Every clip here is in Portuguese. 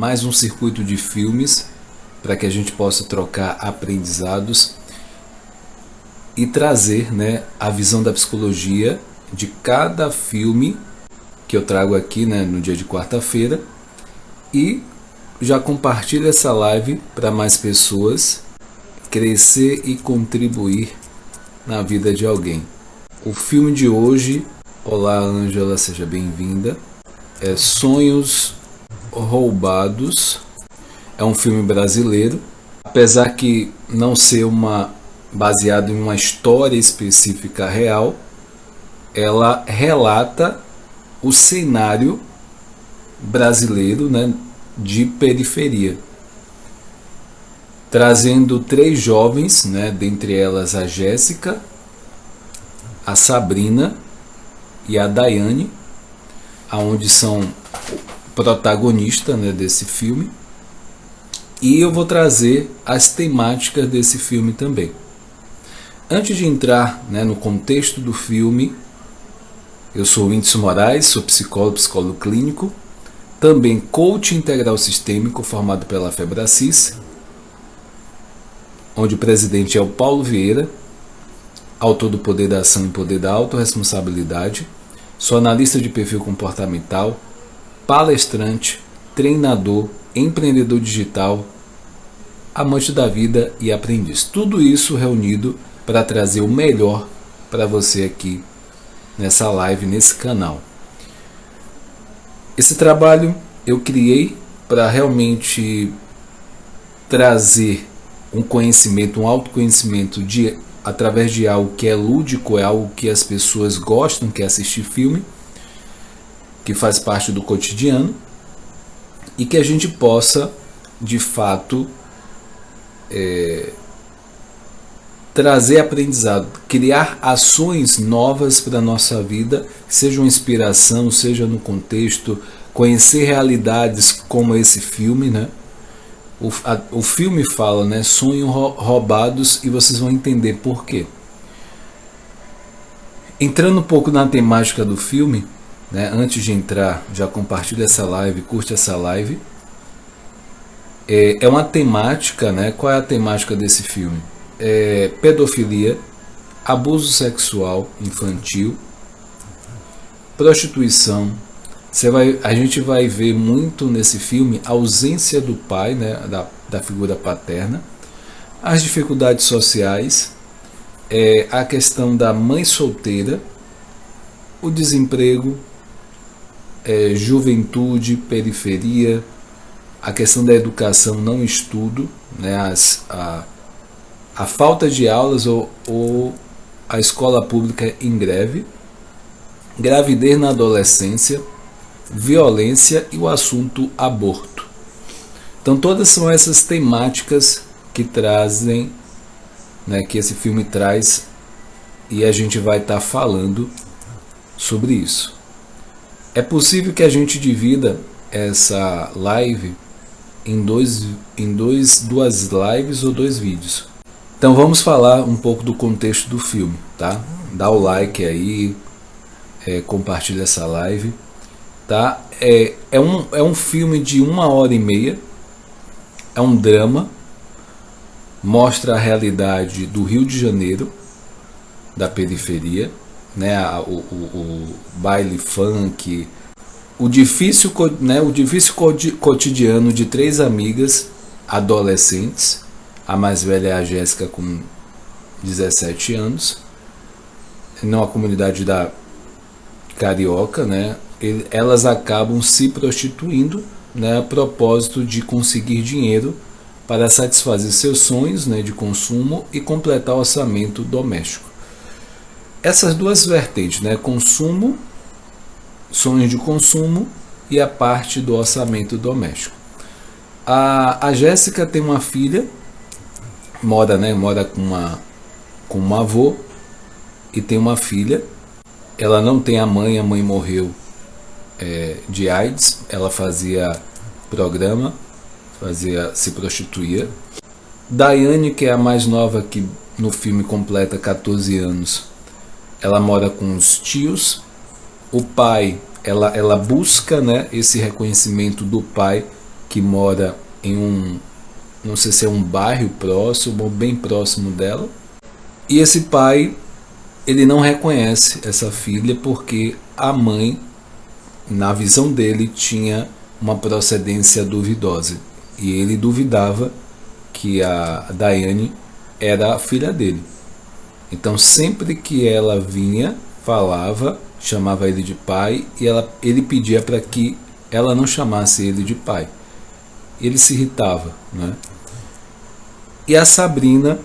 mais um circuito de filmes para que a gente possa trocar aprendizados e trazer, né, a visão da psicologia de cada filme que eu trago aqui, né, no dia de quarta-feira, e já compartilho essa live para mais pessoas crescer e contribuir na vida de alguém. O filme de hoje, olá Ângela, seja bem-vinda, é Sonhos Roubados. É um filme brasileiro, apesar que não ser baseado em uma história específica real, ela relata o cenário brasileiro, né, de periferia, trazendo 3 jovens, né, dentre elas a Jéssica, a Sabrina e a Daiane, aonde são protagonistas, né, desse filme. E eu vou trazer as temáticas desse filme também. Antes de entrar, né, no contexto do filme, eu sou o Whindersson Moraes, sou psicólogo clínico, também coach integral sistêmico formado pela Febracis, onde o presidente é o Paulo Vieira, autor do Poder da Ação e Poder da Autorresponsabilidade. Sou analista de perfil comportamental, palestrante, treinador, empreendedor digital, amante da vida e aprendiz. Tudo isso reunido para trazer o melhor para você aqui nessa live, nesse canal. Esse trabalho eu criei para realmente trazer um conhecimento, um autoconhecimento através de algo que é lúdico, é algo que as pessoas gostam, que é assistir filme, que faz parte do cotidiano, e que a gente possa, de fato, trazer aprendizado, criar ações novas para a nossa vida, seja uma inspiração, seja no contexto, conhecer realidades como esse filme, né? O filme fala, né, sonhos roubados, e vocês vão entender por quê. Entrando um pouco na temática do filme, né, antes de entrar, já compartilha essa live, curte essa live. É uma temática, né? Qual é a temática desse filme? Pedofilia, abuso sexual infantil, prostituição. A gente vai ver muito nesse filme a ausência do pai, né, da figura paterna, as dificuldades sociais, a questão da mãe solteira, o desemprego, juventude, periferia, a questão da educação, não estudo, né, a falta de aulas ou a escola pública em greve, gravidez na adolescência, violência e o assunto aborto. Então todas são essas temáticas que trazem, né, que esse filme traz, e a gente vai estar falando sobre isso. É possível que a gente divida essa live em duas lives ou 2 vídeos. Então vamos falar um pouco do contexto do filme, tá? Dá o like aí, compartilha essa live, tá? É um filme de 1h30, é um drama, mostra a realidade do Rio de Janeiro, da periferia, né? O baile funk, o difícil cotidiano de 3 amigas adolescentes. A mais velha é a Jéssica, com 17 anos, numa comunidade da Carioca, né? Elas acabam se prostituindo, né, a propósito de conseguir dinheiro para satisfazer seus sonhos, né, de consumo e completar o orçamento doméstico. Essas 2 vertentes, né, consumo, sonhos de consumo, e a parte do orçamento doméstico. A Jéssica tem uma filha, mora com um avô, e tem uma filha. Ela não tem a mãe morreu de AIDS. Ela fazia programa, se prostituía. Daiane, que é a mais nova, que no filme completa 14 anos, ela mora com os tios. O pai, ela busca, né, esse reconhecimento do pai, que mora em um, não sei se é um bairro próximo ou bem próximo dela. E esse pai, ele não reconhece essa filha porque a mãe, na visão dele, tinha uma procedência duvidosa. E ele duvidava que a Daiane era a filha dele. Então sempre que ela vinha, falava, chamava ele de pai, e ele pedia para que ela não chamasse ele de pai. Ele se irritava, né? E a Sabrina,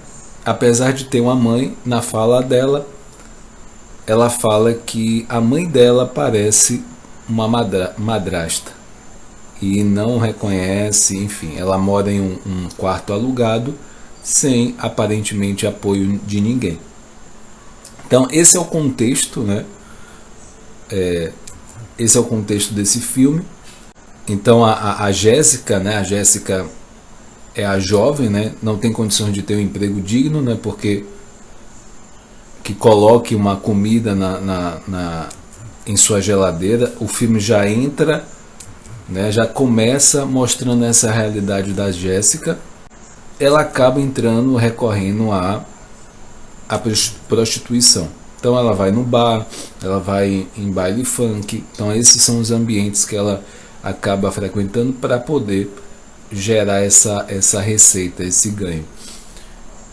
apesar de ter uma mãe, na fala dela, ela fala que a mãe dela parece uma madrasta e não reconhece, enfim, ela mora em um quarto alugado sem aparentemente apoio de ninguém. Então esse é o contexto, né? Esse é o contexto desse filme. Então a Jéssica, né? A Jéssica é a jovem, né? Não tem condições de ter um emprego digno, né? Porque que coloque uma comida em sua geladeira. O filme já entra, né? Já começa mostrando essa realidade da Jéssica. Ela acaba entrando, recorrendo à prostituição. Então ela vai no bar, ela vai em baile funk. Então esses são os ambientes que ela acaba frequentando para poder gerar essa receita, esse ganho.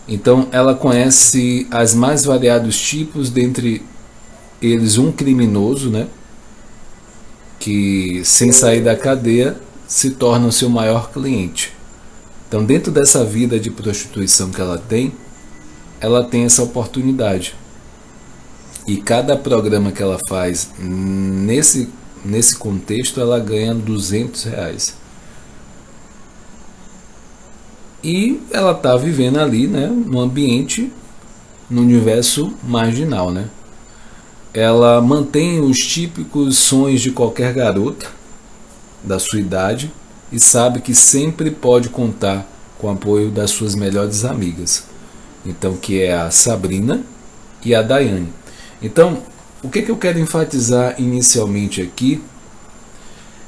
Então ela conhece as mais variados tipos, dentre eles um criminoso, né, que sem sair da cadeia se torna o seu maior cliente. Então dentro dessa vida de prostituição que ela tem essa oportunidade. E cada programa que ela faz nesse contexto, ela ganha R$200. E ela está vivendo ali, né, no ambiente, no universo marginal, né? Ela mantém os típicos sonhos de qualquer garota da sua idade e sabe que sempre pode contar com o apoio das suas melhores amigas. Então, que é a Sabrina e a Daiane. Então, o que eu quero enfatizar inicialmente aqui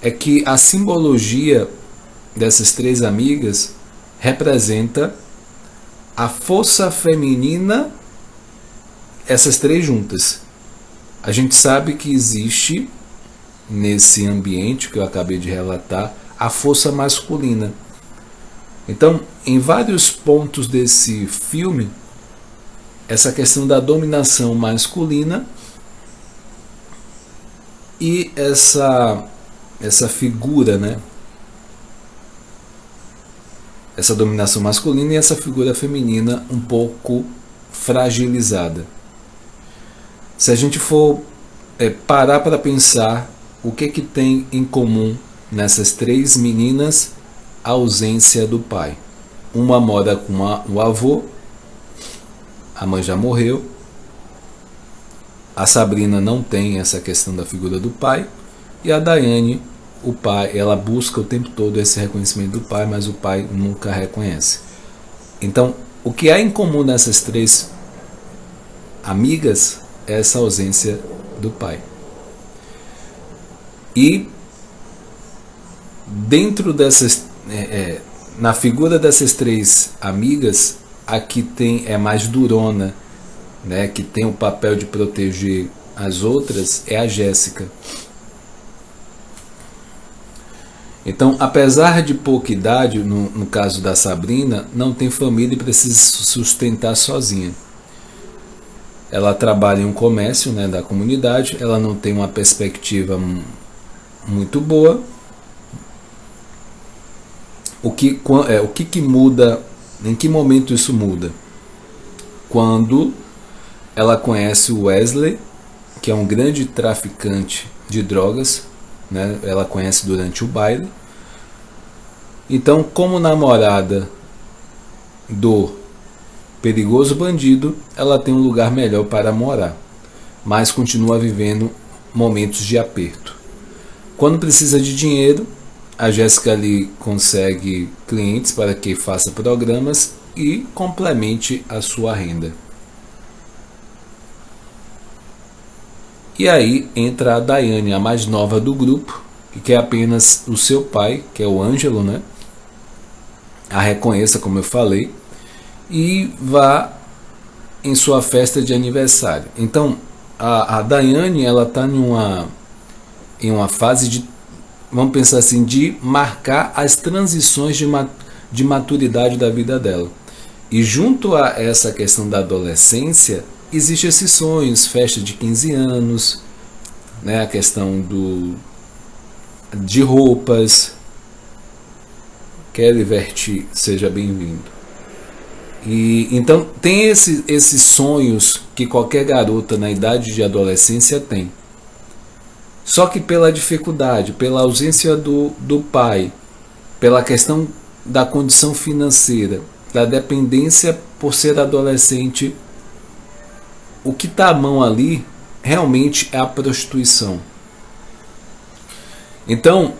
é que a simbologia dessas três amigas representa a força feminina, essas três juntas. A gente sabe que existe nesse ambiente que eu acabei de relatar a força masculina. Então, em vários pontos desse filme, essa questão da dominação masculina e essa figura, né? Essa dominação masculina e essa figura feminina um pouco fragilizada. Se a gente for parar para pensar o que tem em comum nessas três meninas, a ausência do pai. Uma mora com o avô, a mãe já morreu. A Sabrina não tem essa questão da figura do pai. E a Daiane, o pai, ela busca o tempo todo esse reconhecimento do pai, mas o pai nunca reconhece. Então, o que há em comum nessas três amigas é essa ausência do pai. E dentro dessas, na figura dessas três amigas, a que é mais durona, né, que tem o papel de proteger as outras, é a Jéssica. Então, apesar de pouca idade, no caso da Sabrina, não tem família e precisa se sustentar sozinha. Ela trabalha em um comércio, né, da comunidade, ela não tem uma perspectiva muito boa. O que muda, em que momento isso muda? Quando ela conhece o Wesley, que é um grande traficante de drogas, né? Ela conhece durante o baile. Então, como namorada do perigoso bandido, ela tem um lugar melhor para morar, mas continua vivendo momentos de aperto. Quando precisa de dinheiro, a Jéssica ali consegue clientes para que faça programas e complemente a sua renda. E aí entra a Daiane, a mais nova do grupo, e que apenas o seu pai, que é o Ângelo, né, a reconheça, como eu falei, e vá em sua festa de aniversário. Então a Daiane, ela está em uma fase de, vamos pensar assim, de marcar as transições de maturidade da vida dela. E junto a essa questão da adolescência, existem esses sonhos, festa de 15 anos, né, a questão de roupas. Kelly Verti, seja bem-vindo. E então tem esses sonhos que qualquer garota na idade de adolescência tem. Só que pela dificuldade, pela ausência do pai, pela questão da condição financeira, da dependência por ser adolescente, o que está à mão ali realmente é a prostituição. Então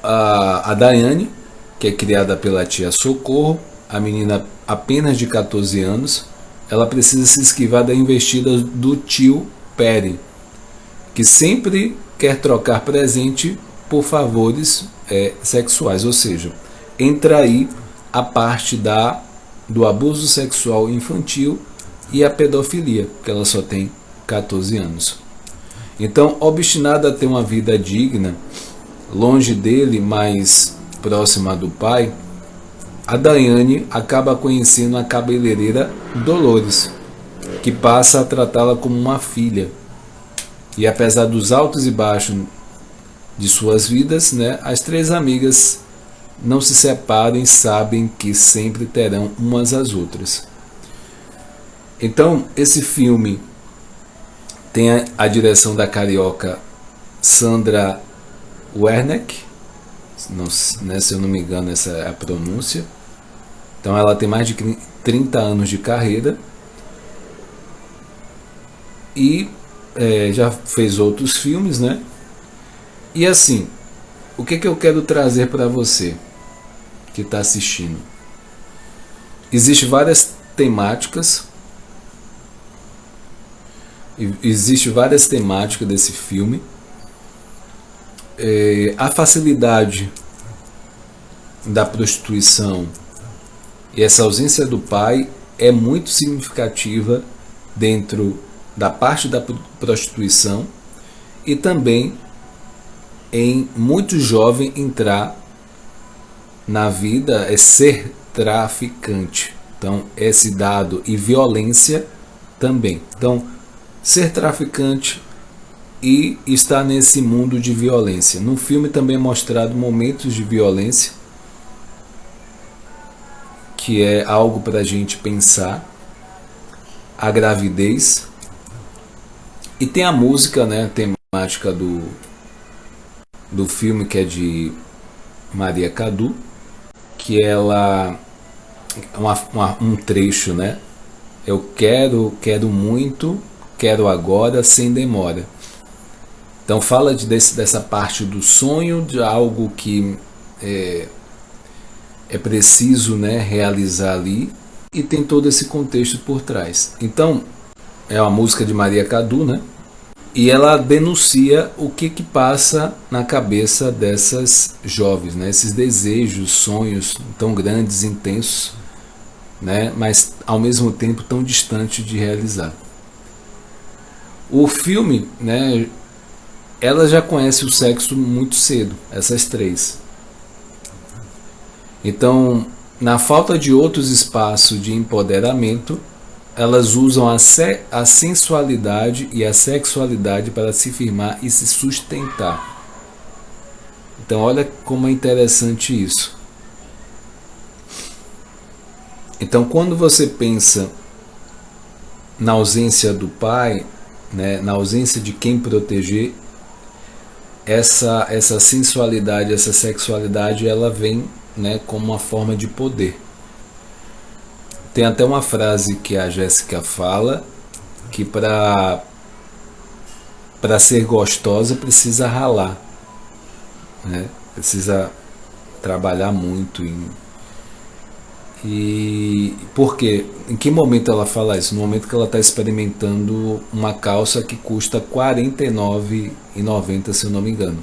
a Daiane, que é criada pela tia Socorro, a menina apenas de 14 anos, ela precisa se esquivar da investida do tio Perry, que sempre quer trocar presente por favores sexuais, ou seja, entra aí a parte do abuso sexual infantil e a pedofilia, porque ela só tem 14 anos. Então, obstinada a ter uma vida digna, longe dele, mas próxima do pai, a Daiane acaba conhecendo a cabeleireira Dolores, que passa a tratá-la como uma filha. E apesar dos altos e baixos de suas vidas, né, as três amigas não se separam e sabem que sempre terão umas às outras. Então, esse filme tem a direção da carioca Sandra Werneck, não, né, se eu não me engano essa é a pronúncia. Então ela tem mais de 30 anos de carreira e já fez outros filmes, né? E assim, o que eu quero trazer para você que está assistindo? Existem várias temáticas. Existe várias temáticas desse filme. A facilidade da prostituição e essa ausência do pai é muito significativa dentro da parte da prostituição e também em muito jovem entrar na vida, ser traficante. Então, esse dado e violência também. Então, ser traficante e estar nesse mundo de violência. No filme também é mostrado momentos de violência, que é algo para a gente pensar. A gravidez. E tem a música, né, a temática do filme, que é de Maria Cadu, que ela um trecho, né? Eu quero muito, quero agora, sem demora. Então fala dessa parte do sonho, de algo que é preciso, né, realizar ali, e tem todo esse contexto por trás. Então é uma música de Maria Cadu, né? E ela denuncia o que passa na cabeça dessas jovens, né? Esses desejos, sonhos tão grandes, intensos, né? Mas ao mesmo tempo tão distantes de realizar. O filme, né? Ela já conhece o sexo muito cedo, essas três. Então, na falta de outros espaços de empoderamento, elas usam a sensualidade e a sexualidade para se firmar e se sustentar. Então, olha como é interessante isso. Então, quando você pensa na ausência do pai, né, na ausência de quem proteger, essa sensualidade, essa sexualidade, ela vem, né, como uma forma de poder. Tem até uma frase que a Jéssica fala, que para ser gostosa precisa ralar, né? Precisa trabalhar muito. E por quê? Em que momento ela fala isso? No momento que ela está experimentando uma calça que custa R$ 49,90, se eu não me engano.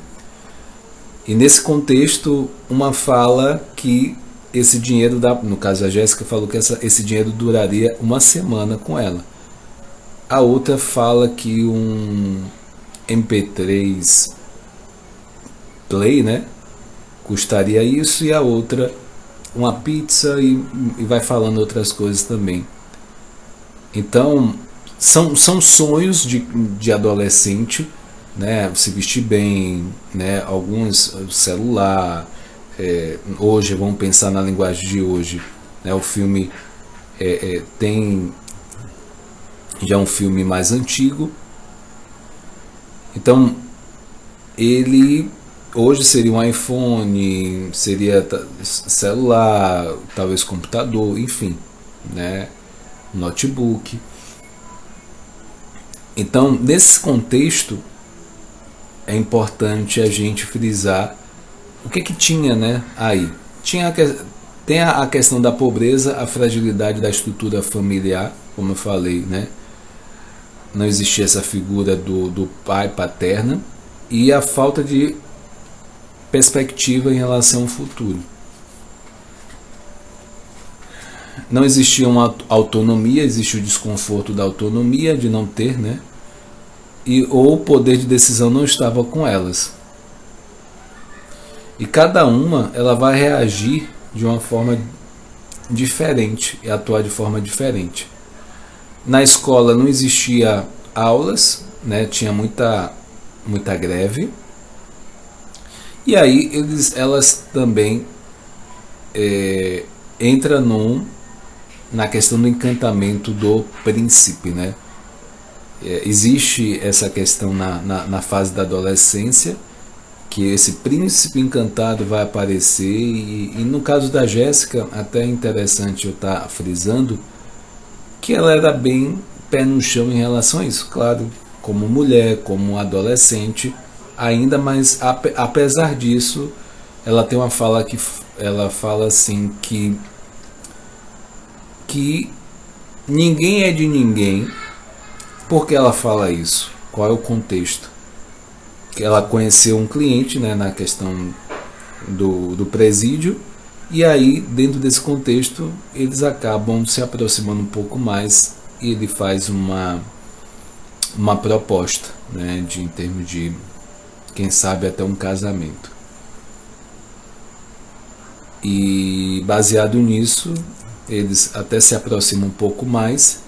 E nesse contexto, uma fala que esse dinheiro, no caso a Jéssica falou que esse dinheiro duraria uma semana com ela. A outra fala que um MP3 Play, né, custaria isso, e a outra uma pizza, e vai falando outras coisas também. Então são sonhos de adolescente, né, se vestir bem, né, alguns celular. Hoje, vamos pensar na linguagem de hoje, né, o filme tem já um filme mais antigo, então ele hoje seria um iPhone, seria celular, talvez computador, enfim, né, notebook. Então, nesse contexto, é importante a gente frisar o que tinha, né, aí. Tem a questão da pobreza, a fragilidade da estrutura familiar, como eu falei, né? Não existia essa figura do pai paterno, e a falta de perspectiva em relação ao futuro. Não existia uma autonomia, existia o desconforto da autonomia, de não ter, né? Ou o poder de decisão não estava com elas. E cada uma, ela vai reagir de uma forma diferente e atuar de forma diferente. Na escola não existia aulas, né? Tinha muita greve. E aí elas também entram na questão do encantamento do príncipe, né? Existe essa questão na fase da adolescência, que esse príncipe encantado vai aparecer, e no caso da Jéssica, até é interessante eu estar frisando que ela era bem pé no chão em relação a isso, claro, como mulher, como adolescente ainda, mas apesar disso, ela tem uma fala que ela fala assim que ninguém é de ninguém. Por que ela fala isso? Qual é o contexto? Que ela conheceu um cliente, né, na questão do presídio, e aí dentro desse contexto eles acabam se aproximando um pouco mais, e ele faz uma proposta, né, em termos de, quem sabe, até um casamento. E baseado nisso, eles até se aproximam um pouco mais,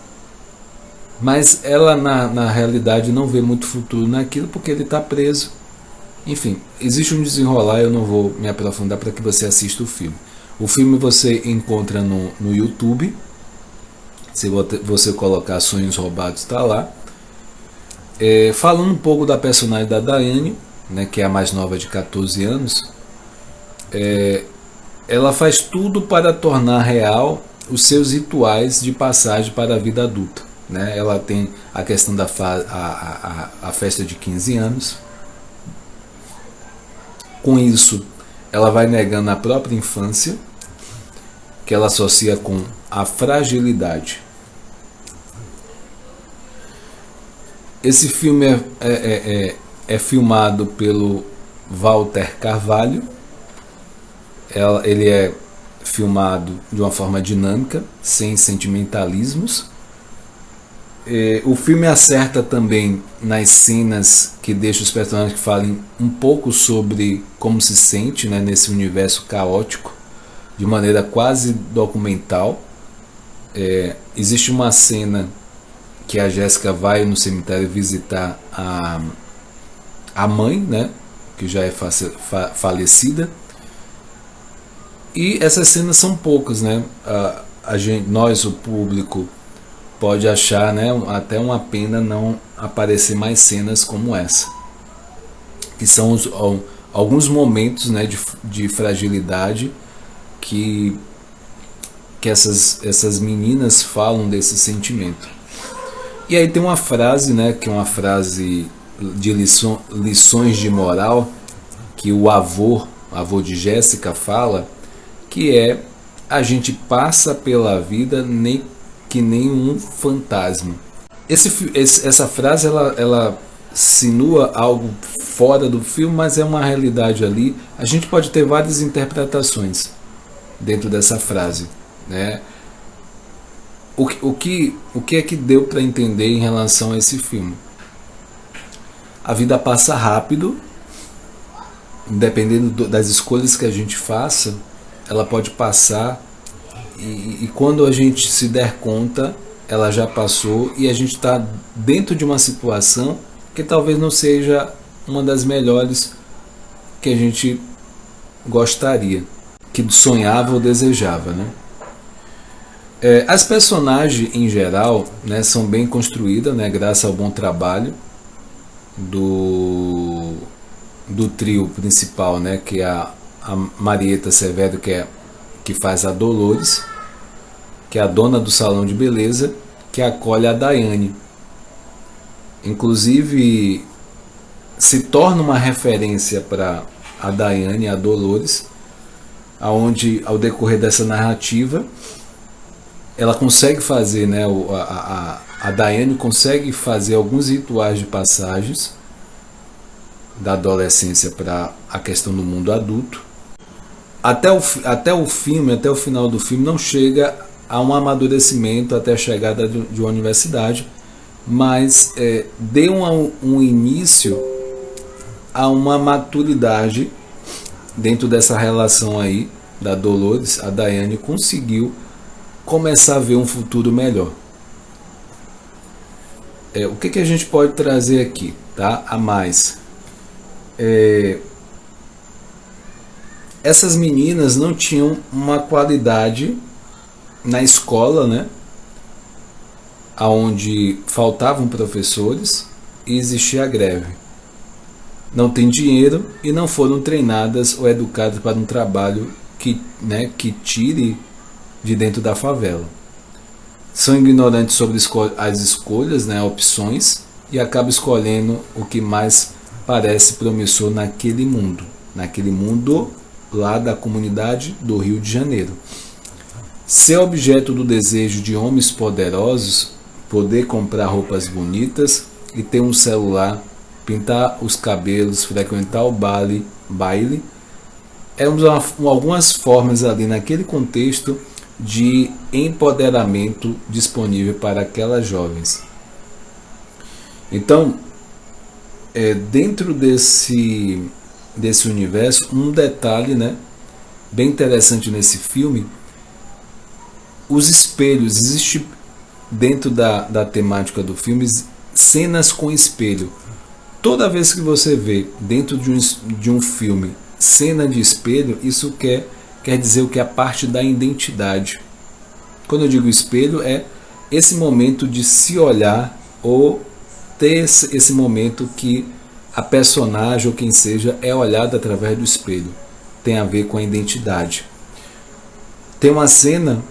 mas ela na realidade não vê muito futuro naquilo, porque ele está preso. Enfim, existe um desenrolar, eu não vou me aprofundar para que você assista o filme. O filme você encontra no YouTube, se você colocar Sonhos Roubados, está lá. Falando um pouco da personagem da Daiane, né, que é a mais nova, de 14 anos, ela faz tudo para tornar real os seus rituais de passagem para a vida adulta. Né? Ela tem a questão da a festa de 15 anos. Com isso, ela vai negando a própria infância, que ela associa com a fragilidade. Esse filme é filmado pelo Walter Carvalho. Ele é filmado de uma forma dinâmica, sem sentimentalismos. O filme acerta também nas cenas que deixam os personagens que falem um pouco sobre como se sente, né, nesse universo caótico, de maneira quase documental. Existe uma cena que a Jéssica vai no cemitério visitar a mãe, né, que já é falecida. E essas cenas são poucas, né? Nós, o público, pode achar, né, até uma pena não aparecer mais cenas como essa, que são alguns momentos, né, de fragilidade que essas meninas falam desse sentimento. E aí tem uma frase, né, que é uma frase de lições de moral, que o avô de Jéssica fala, que é: a gente passa pela vida que nem um fantasma. Essa frase ela sinua algo fora do filme, mas é uma realidade ali. A gente pode ter várias interpretações dentro dessa frase, né? O que é que deu para entender em relação a esse filme? A vida passa rápido, dependendo das escolhas que a gente faça, ela pode passar e quando a gente se der conta, ela já passou e a gente está dentro de uma situação que talvez não seja uma das melhores que a gente gostaria, que sonhava ou desejava, né? As personagens em geral, né, são bem construídas, né, graças ao bom trabalho do trio principal, né, que é a Marieta Severo, que faz a Dolores, que é a dona do salão de beleza, que acolhe a Daiane. Inclusive se torna uma referência para a Daiane e a Dolores, aonde ao decorrer dessa narrativa ela consegue fazer, né, a Daiane consegue fazer alguns rituais de passagens da adolescência para a questão do mundo adulto. Até o final do filme não chega a um amadurecimento até a chegada de uma universidade, mas deu um início a uma maturidade dentro dessa relação aí da Dolores. A Daiane conseguiu começar a ver um futuro melhor. O que a gente pode trazer aqui, tá? A mais. Essas meninas não tinham uma qualidade na escola, né? Onde faltavam professores e existia a greve. Não tem dinheiro e não foram treinadas ou educadas para um trabalho que tire de dentro da favela. São ignorantes sobre as escolhas, né, opções, e acabam escolhendo o que mais parece promissor naquele mundo lá da comunidade do Rio de Janeiro. Ser objeto do desejo de homens poderosos, poder comprar roupas bonitas e ter um celular, pintar os cabelos, frequentar o baile, algumas formas ali naquele contexto de empoderamento disponível para aquelas jovens. Então, dentro desse universo, um detalhe, né, bem interessante nesse filme, os espelhos. Existe dentro da temática do filme cenas com espelho. Toda vez que você vê dentro de um filme cena de espelho, isso quer dizer o que? A parte da identidade. Quando eu digo espelho, é esse momento de se olhar ou ter esse momento que a personagem ou quem seja é olhada através do espelho. Tem a ver com a identidade. Tem uma cena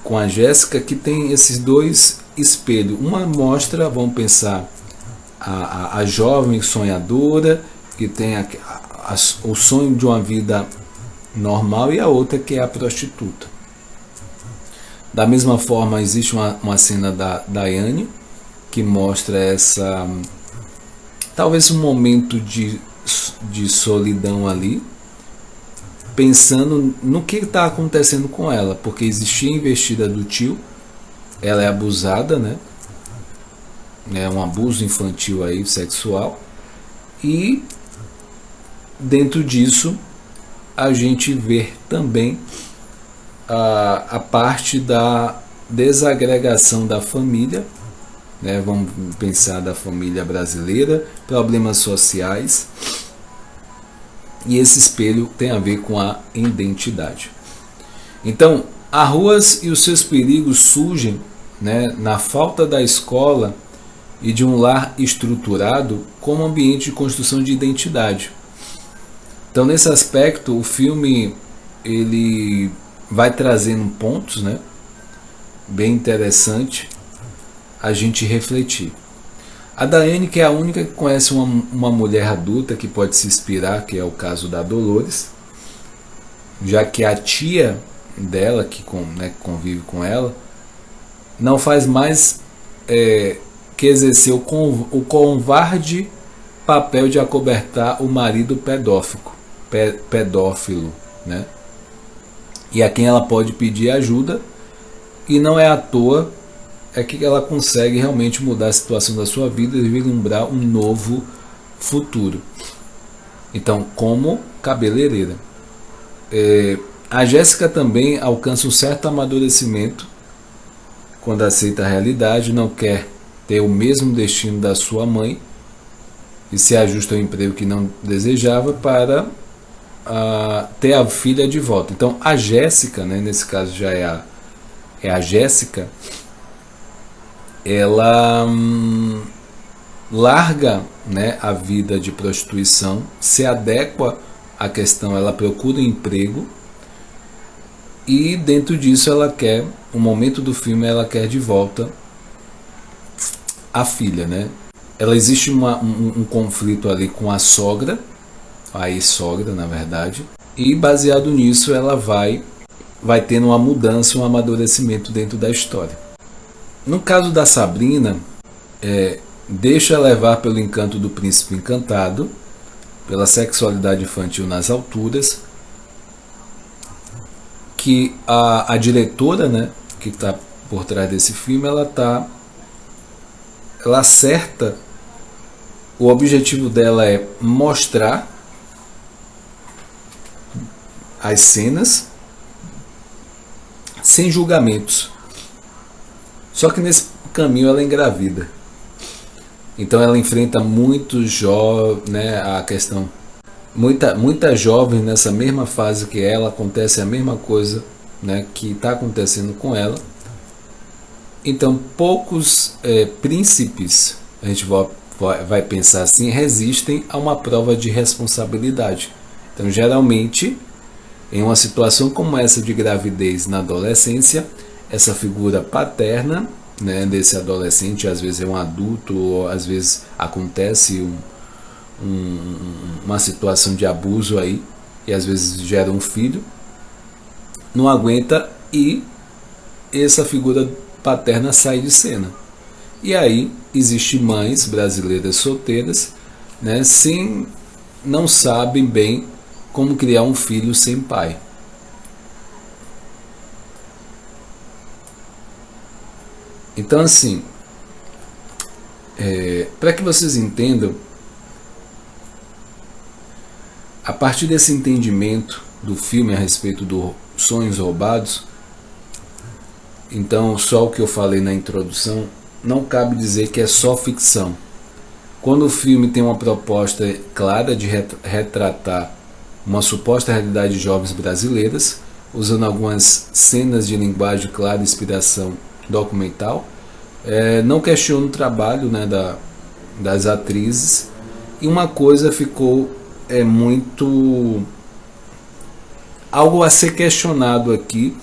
com a Jéssica que tem esses dois espelhos. Uma mostra, vamos pensar, a jovem sonhadora que tem o sonho de uma vida normal, e a outra que é a prostituta. Da mesma forma, existe uma cena da Daiane que mostra talvez um momento de solidão ali, pensando no que está acontecendo com ela, porque existia a investida do tio, ela é abusada, né? É um abuso infantil aí, sexual, e dentro disso a gente vê também a parte da desagregação da família, né? Vamos pensar da família brasileira, problemas sociais, e esse espelho tem a ver com a identidade. Então, as ruas e os seus perigos surgem, né, na falta da escola e de um lar estruturado como ambiente de construção de identidade. Então, nesse aspecto, o filme ele vai trazendo pontos, né, bem interessante a gente refletir. A Daiane, que é a única que conhece uma mulher adulta que pode se inspirar, que é o caso da Dolores, já que a tia dela, que convive com ela, não faz mais que exercer o covarde papel de acobertar o marido pedófilo, né? E a quem ela pode pedir ajuda, e não é à toa é que ela consegue realmente mudar a situação da sua vida e vislumbrar um novo futuro. Então, como cabeleireira. A Jéssica também alcança um certo amadurecimento quando aceita a realidade, não quer ter o mesmo destino da sua mãe e se ajusta ao emprego que não desejava para ter a filha de volta. Então a Jéssica, né, nesse caso já é a Jéssica, ela larga, né, a vida de prostituição, se adequa à questão, ela procura um emprego, e dentro disso ela quer, no momento do filme, ela quer de volta a filha, né? Ela existe um conflito ali com a sogra, a ex-sogra, na verdade, e baseado nisso ela vai tendo uma mudança, um amadurecimento dentro da história. No caso da Sabrina, deixa levar pelo encanto do príncipe encantado, pela sexualidade infantil nas alturas, que a diretora, né, que está por trás desse filme, ela acerta. O objetivo dela é mostrar as cenas sem julgamentos. Só que nesse caminho ela engravida. Então ela enfrenta muitos jovens, né, a questão. Muita jovem nessa mesma fase que ela, acontece a mesma coisa, né, que está acontecendo com ela. Então poucos príncipes, a gente vai pensar assim, resistem a uma prova de responsabilidade. Então geralmente, em uma situação como essa de gravidez na adolescência, essa figura paterna, né, desse adolescente, às vezes é um adulto, ou às vezes acontece uma situação de abuso aí, e às vezes gera um filho, não aguenta, e essa figura paterna sai de cena. E aí existem mães brasileiras solteiras, né, não sabem bem como criar um filho sem pai. Então assim, para que vocês entendam, a partir desse entendimento do filme a respeito dos sonhos roubados, então só o que eu falei na introdução, não cabe dizer que é só ficção. Quando o filme tem uma proposta clara de retratar uma suposta realidade de jovens brasileiras, usando algumas cenas de linguagem clara e inspiração documental, não questiona o trabalho, né, das atrizes, e uma coisa ficou muito algo a ser questionado aqui,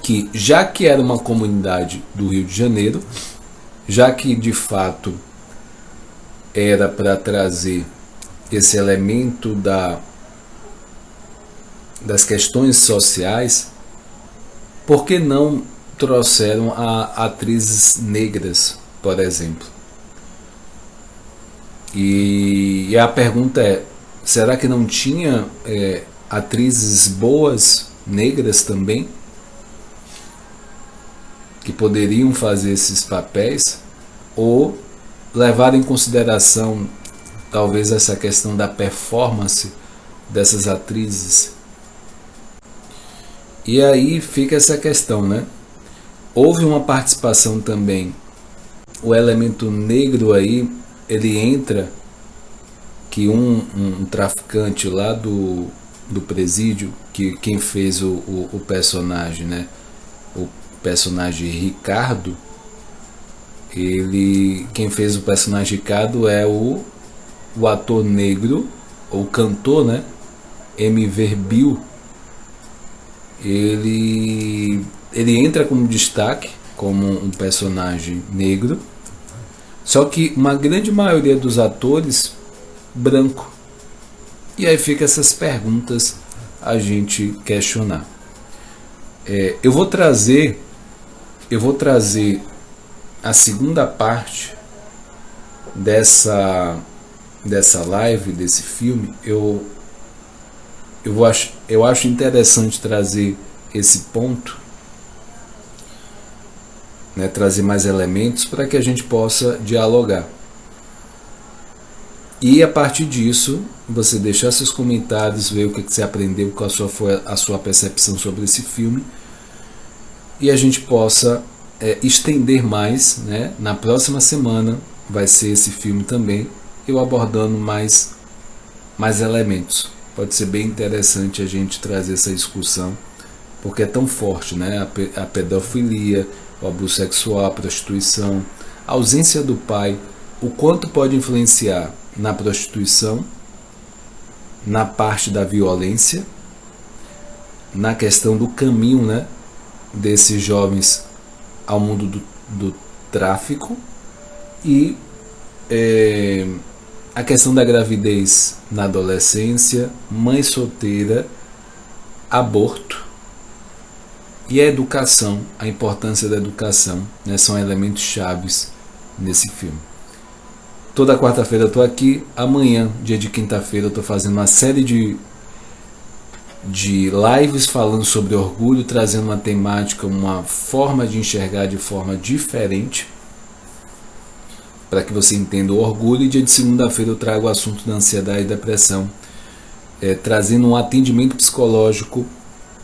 que já que era uma comunidade do Rio de Janeiro, já que de fato era para trazer esse elemento das questões sociais, por que não trouxeram atrizes negras, por exemplo? E a pergunta é, será que não tinha atrizes boas negras também, que poderiam fazer esses papéis, ou levar em consideração talvez essa questão da performance dessas atrizes? E aí fica essa questão, né? Houve uma participação também, o elemento negro aí, ele entra, que um traficante lá do presídio, que quem fez o personagem, né? O personagem Ricardo, quem fez o personagem Ricardo é o ator negro, ou cantor, né? M. Bill. Ele entra como destaque, como um personagem negro, só que uma grande maioria dos atores branco. E aí fica essas perguntas a gente questionar. Eu vou trazer a segunda parte dessa live, desse filme, eu acho interessante trazer esse ponto, né, trazer mais elementos para que a gente possa dialogar. E a partir disso, você deixar seus comentários, ver o que você aprendeu, qual foi a sua percepção sobre esse filme, e a gente possa estender mais, né? Na próxima semana vai ser esse filme também, eu abordando mais elementos. Pode ser bem interessante a gente trazer essa discussão, porque é tão forte, né? A pedofilia, o abuso sexual, a prostituição, a ausência do pai, o quanto pode influenciar na prostituição, na parte da violência, na questão do caminho, né, desses jovens ao mundo do tráfico, e a questão da gravidez na adolescência, mãe solteira, aborto e a educação, a importância da educação, né, são elementos chaves nesse filme. Toda quarta-feira eu estou aqui. Amanhã, dia de quinta-feira, eu estou fazendo uma série de lives falando sobre orgulho, trazendo uma temática, uma forma de enxergar de forma diferente, para que você entenda o orgulho. E dia de segunda-feira eu trago o assunto da ansiedade e depressão, trazendo um atendimento psicológico,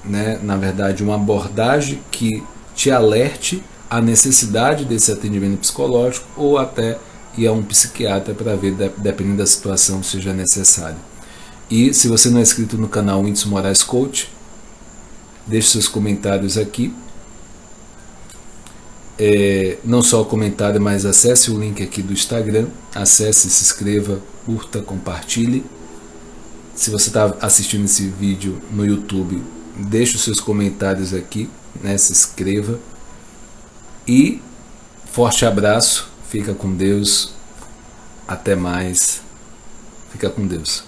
né, na verdade uma abordagem que te alerte à necessidade desse atendimento psicológico, ou até ir a um psiquiatra para ver, dependendo da situação, seja necessário. E se você não é inscrito no canal Whindeson Moraes Coach, deixe seus comentários aqui. Não só o comentário, mas acesse o link aqui do Instagram, acesse, se inscreva, curta, compartilhe. Se você está assistindo esse vídeo no YouTube, deixe os seus comentários aqui, né? Se inscreva. E forte abraço, fica com Deus, até mais, fica com Deus.